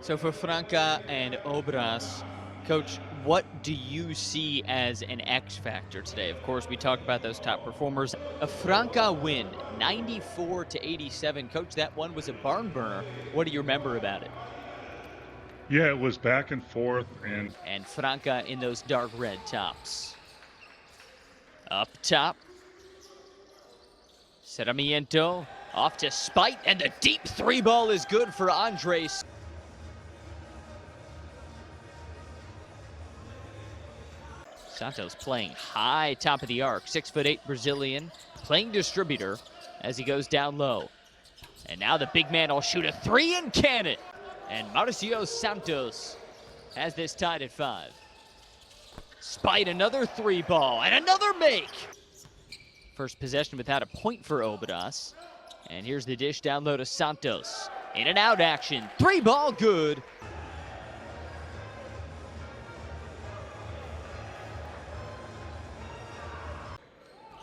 So for Franca and Obras, Coach, what do you see as an X factor today? Of course, we talk about those top performers. A Franca win, 94-87. Coach, that one was a barn burner. What do you remember about it? Yeah, it was back and forth, And Franca in those dark red tops. Up top, Sarmiento off to Spite, and the deep three ball is good for Andres. Santos playing high, top of the arc, 6'8" Brazilian, playing distributor as he goes down low. And now the big man will shoot a three and can it. And Mauricio Santos has this tied at 5. Spite another three ball and another make. First possession without a point for Obras. And here's the dish down low to Santos. In and out action, three ball good.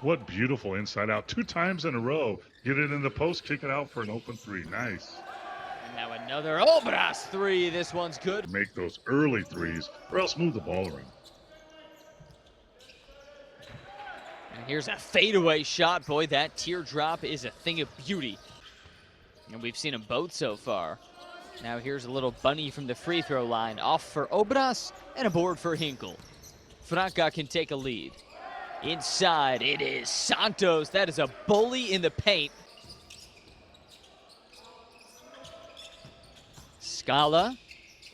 what beautiful inside out. 2 times in a row. Get it in the post, kick it out for an open 3. Nice. And now another Obras three. This one's good. Make those early 3s or else move the ball around. And here's a fadeaway shot. Boy, that teardrop is a thing of beauty. And we've seen them both so far. Now here's a little bunny from the free throw line. Off for Obras and a board for Hinkle. Franca can take a lead. Inside, it is Santos. That is a bully in the paint. Scala,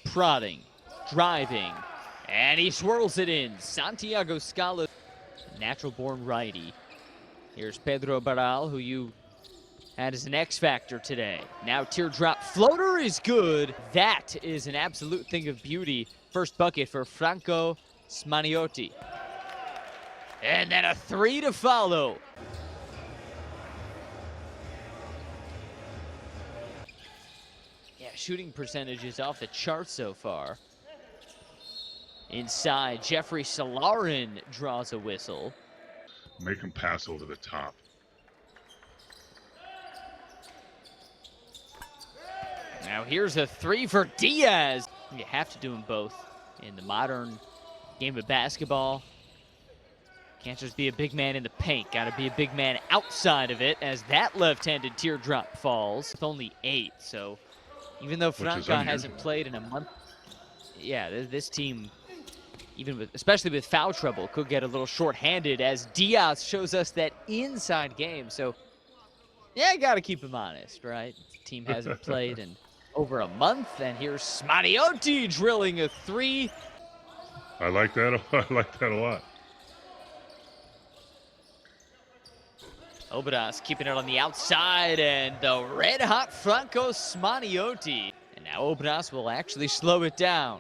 prodding, driving, and he swirls it in. Santiago Scala, natural-born righty. Here's Pedro Barral, who you had as an X factor today. Now teardrop floater is good. That is an absolute thing of beauty. First bucket for Franco Smaniotti. And then a three to follow. Yeah, shooting percentage is off the charts so far. Inside, Jeffrey Salarin draws a whistle. Make him pass over the top. Now here's a three for Diaz. You have to do them both in the modern game of basketball. Can't just be a big man in the paint. Got to be a big man outside of it as that left-handed teardrop falls. With only 8, so even though Franca hasn't played in a month, yeah, this team, even with, especially with foul trouble, could get a little short-handed as Diaz shows us that inside game. So, yeah, got to keep him honest, right? The team hasn't played in over a month, and here's Smaniotti drilling a three. I like that. I like that a lot. Obras keeping it on the outside, and the red-hot Franco Smaniotti. And now Obras will actually slow it down.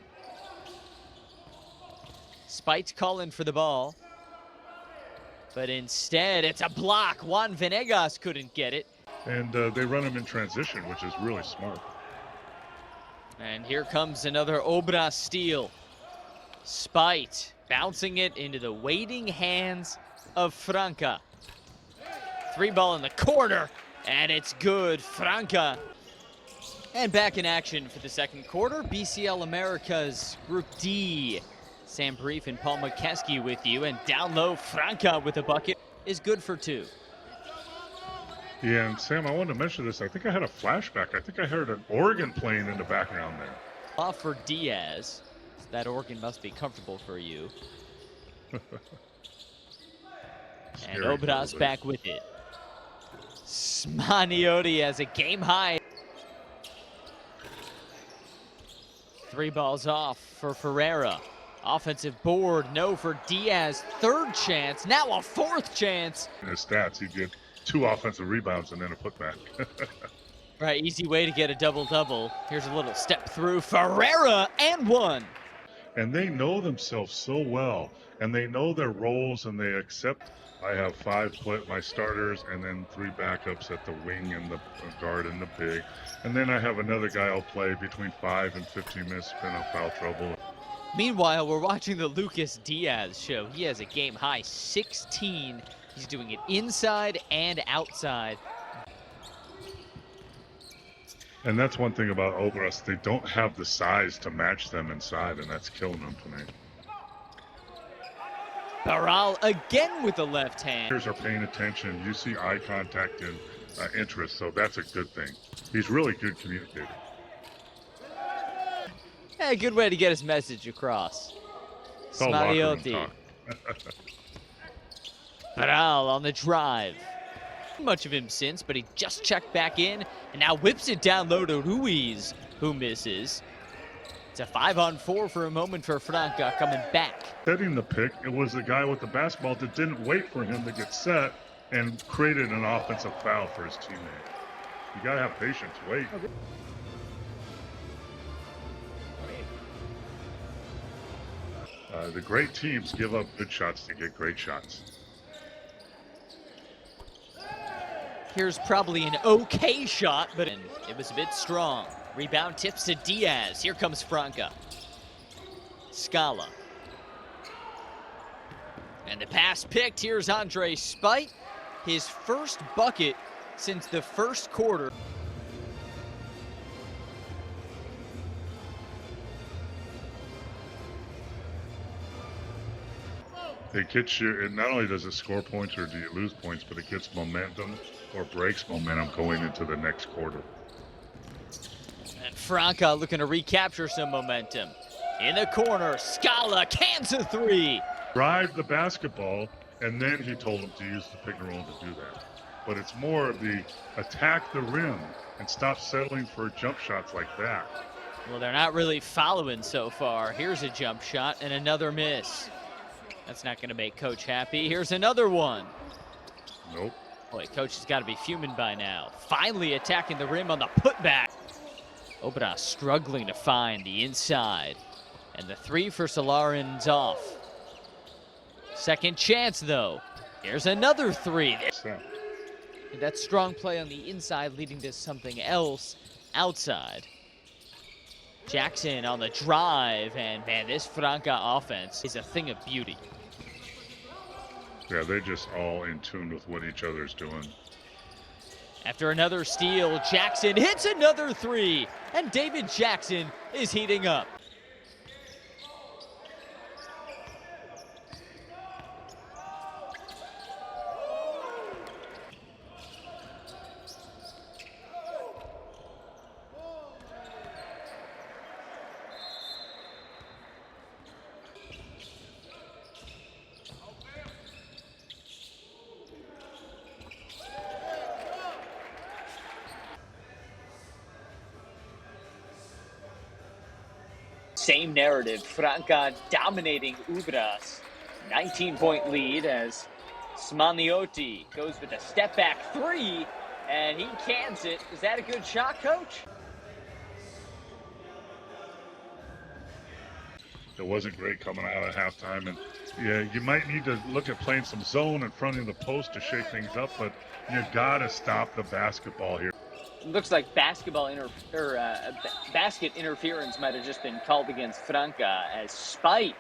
Spite's calling for the ball. But instead, it's a block. Juan Venegas couldn't get it. And they run him in transition, which is really smart. And here comes another Obras steal. Spite bouncing it into the waiting hands of Franca. Three ball in the corner, and it's good. Franca. And back in action for the second quarter. BCL Americas Group D. Sam Brief and Paul McKeskey with you. And down low, Franca with a bucket is good for 2. Yeah, and Sam, I wanted to mention this. I think I had a flashback. I think I heard an organ playing in the background there. Off for Diaz. That organ must be comfortable for you. And Obras back with it. Smaniotti has a game high. 3 balls off for Ferreira. Offensive board, no for Diaz. 3rd chance, now a 4th chance. In his stats, he did 2 offensive rebounds and then a putback. Right, easy way to get a double-double. Here's a little step through. Ferreira and 1. And they know themselves so well, and they know their roles, and they accept. I have 5 my starters, and then 3 backups at the wing and the guard and the big. And then I have another guy I'll play between 5 and 15 minutes, depending on foul trouble. Meanwhile, we're watching the Lucas Diaz show. He has a game high 16. He's doing it inside and outside. And that's one thing about Obras. They don't have the size to match them inside, and that's killing them for me. Barral again with the left hand. Players are paying attention. You see eye contact and interest, so that's a good thing. He's really good communicator. A good way to get his message across. It's all locker room Smaliotti. talk. Barral on the drive. Much of him since, but he just checked back in and now whips it down low to Ruiz, who misses. It's a 5-on-4 for a moment for Franca coming back. Setting the pick, it was the guy with the basketball that didn't wait for him to get set and created an offensive foul for his teammate. You gotta have patience. Wait. The great teams give up good shots to get great shots. Here's probably an okay shot, but it was a bit strong. Rebound tips to Diaz. Here comes Franca. Scala. And the pass picked. Here's Andre Spite. His first bucket since the first quarter. It gets you, and not only does it score points or do you lose points, but it gets momentum or breaks momentum going into the next quarter. And Franca looking to recapture some momentum. In the corner, Scala cans a three. Drive the basketball, and then he told him to use the pick and roll to do that. But it's more of the attack the rim and stop settling for jump shots like that. Well, they're not really following so far. Here's a jump shot and another miss. That's not going to make Coach happy. Here's another one. Nope. Boy, Coach has got to be fuming by now. Finally attacking the rim on the putback. Obras struggling to find the inside. And the three for Solarin's off. Second chance, though. Here's another three. That strong play on the inside leading to something else outside. Jackson on the drive, and man, this Franca offense is a thing of beauty. Yeah, they're just all in tune with what each other's doing. After another steal, Jackson hits another three, and David Jackson is heating up. Same narrative, Franca dominating Obras. 19-point lead as Smaniotti goes with a step-back three, and he cans it. Is that a good shot, Coach? It wasn't great coming out at halftime, and yeah, you might need to look at playing some zone in front of the post to shake things up, but you gotta stop the basketball here. Looks like basket interference might have just been called against Franca as Spite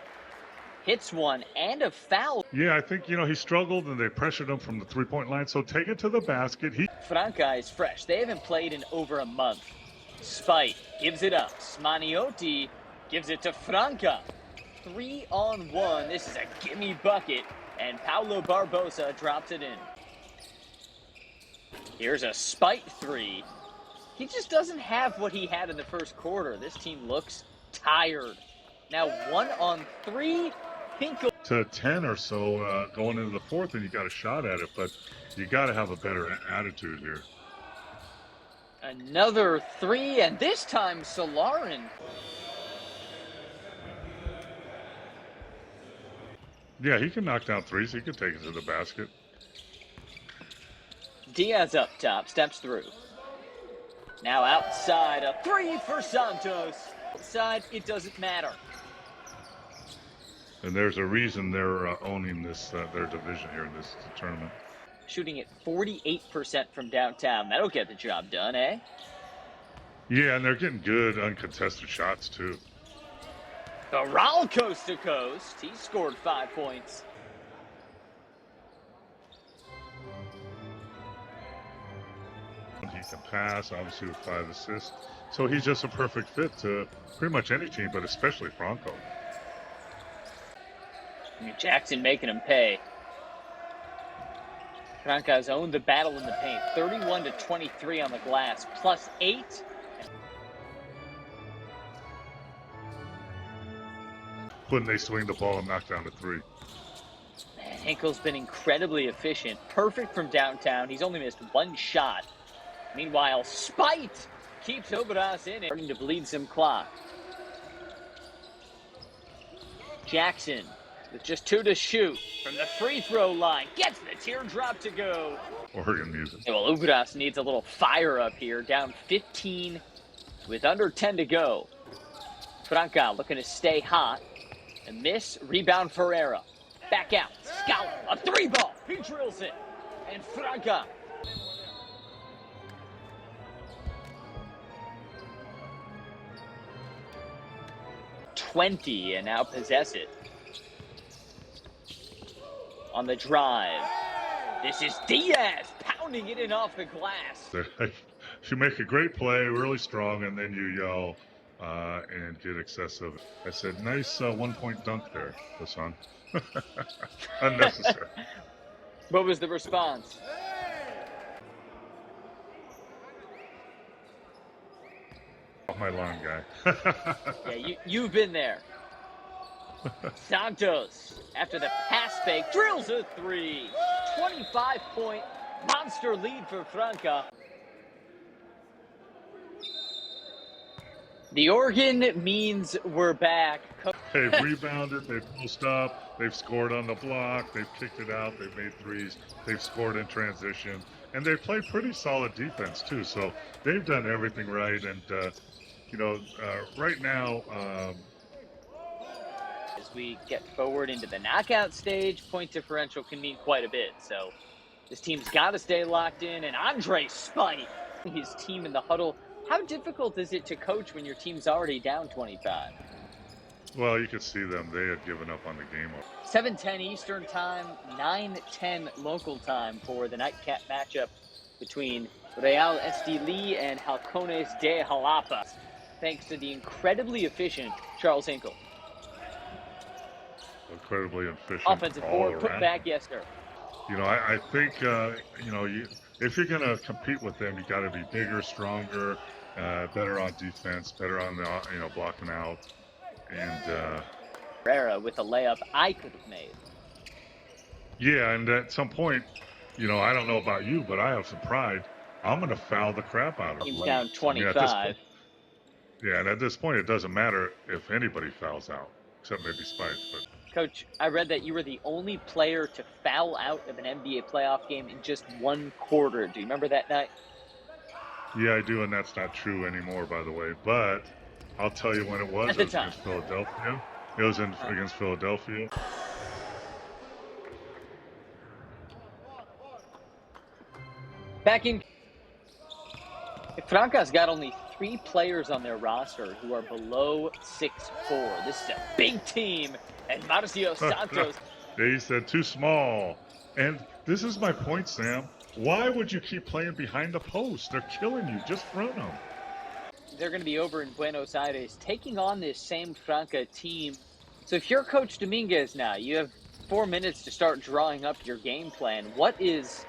hits one and a foul. Yeah, I think, he struggled and they pressured him from the three-point line, so take it to the basket. Franca is fresh. They haven't played in over a month. Spite gives it up. Smaniotti gives it to Franca. 3-on-1. This is a gimme bucket, and Paulo Barbosa drops it in. Here's a Spite three. He just doesn't have what he had in the first quarter. This team looks tired. Now 1-on-3. Hinkle to 10 or so going into the fourth, and you got a shot at it, but you got to have a better attitude here. Another three, and this time Solarin. Yeah, he can knock down threes. He can take it to the basket. Diaz up top, steps through. Now outside, a three for Santos. Outside, it doesn't matter. And there's a reason they're owning this their division here in this tournament. Shooting at 48% from downtown. That'll get the job done, eh? Yeah, and they're getting good uncontested shots, too. Barral coast to coast. He scored 5 points. He can pass, obviously with 5 assists. So he's just a perfect fit to pretty much any team, but especially Franco. Jackson making him pay. Franca has owned the battle in the paint, 31-23 on the glass, +8. When they swing the ball and knock down the 3. Man, Hinkle's been incredibly efficient, perfect from downtown. He's only missed 1 shot. Meanwhile, Spite keeps Obras in it, starting to bleed some clock. Jackson with just 2 to shoot from the free throw line, gets the teardrop to go. Oregon music. Well, Obras needs a little fire up here, down 15 with under 10 to go. Franca looking to stay hot. A miss, rebound Ferreira. Back out, Scholar, a 3-ball. He drills it. And Franca. And now possess it. On the drive. This is Diaz pounding it in off the glass. You make a great play, really strong, and then you yell and get excessive. I said, nice 1-point dunk there, Hassan. Unnecessary. What was the response? Off my line, guy. Yeah, you've been there. Santos, after the pass fake, drills a 3. 25-point monster lead for Franca. The organ means we're back. They've rebounded, they've post up, they've scored on the block, they've kicked it out, they've made threes, they've scored in transition, and they've played pretty solid defense too. So they've done everything right. And right now, as we get forward into the knockout stage, point differential can mean quite a bit. So this team's got to stay locked in. And Andre Spite, his team in the huddle. How difficult is it to coach when your team's already down 25? Well, you could see them. They had given up on the game. 7:10 Eastern time, 9:10 local time for the nightcap matchup between Real Estelí and Halcones de Jalapa, thanks to the incredibly efficient Charles Hinkle. Incredibly efficient. Offensive board, put back, yes, sir. I think, if you're going to compete with them, you got to be bigger, stronger, better on defense, better on the, blocking out. And Herrera with a layup I could have made. Yeah, and at some point, I don't know about you, but I have some pride. I'm going to foul the crap out of them. He's down 25. And at this point, it doesn't matter if anybody fouls out, except maybe Spike. But Coach, I read that you were the only player to foul out of an NBA playoff game in just 1 quarter. Do you remember that night? Yeah, I do, and that's not true anymore, by the way. But I'll tell you when it was. It was against Philadelphia. It was against Philadelphia. Back in. Franca's got only 3 players on their roster who are below 6'4". This is a big team, and Marcio Santos. They said too small. And this is my point, Sam. Why would you keep playing behind the post? They're killing you. Just front them. They're going to be over in Buenos Aires taking on this same Franca team. So if you're Coach Dominguez now, you have 4 minutes to start drawing up your game plan. What is...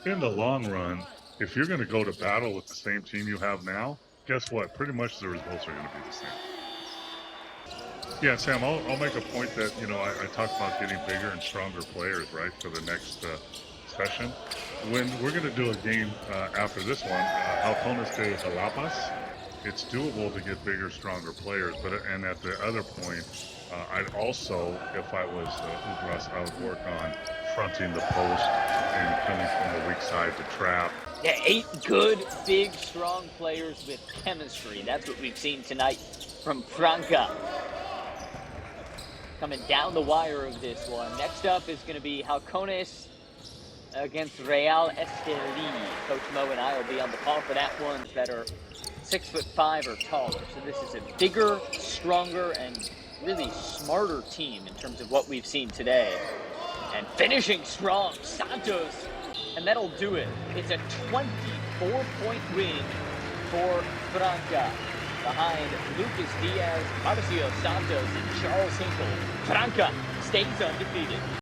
In the long run, if you're going to go to battle with the same team you have now, guess what? Pretty much the results are going to be the same. Yeah, Sam, I'll make a point that, I talked about getting bigger and stronger players, right, for the next session. When we're going to do a game after this one, Halcones de Jalapa, it's doable to get bigger, stronger players. And at the other point, I'd also, if I was Obras, I would work on fronting the post and coming from the weak side to trap. Yeah, 8 good, big, strong players with chemistry. That's what we've seen tonight from Franca. Coming down the wire of this one. Next up is going to be Halcones against Real Estelí. Coach Mo and I will be on the call for that one. That are 6'5" or taller. So this is a bigger, stronger, and really smarter team in terms of what we've seen today. And finishing strong, Santos. And that'll do it. It's a 4-point win for Franca. Behind Lucas Diaz, Marcio Santos, and Charles Hinkle, Franca stays undefeated.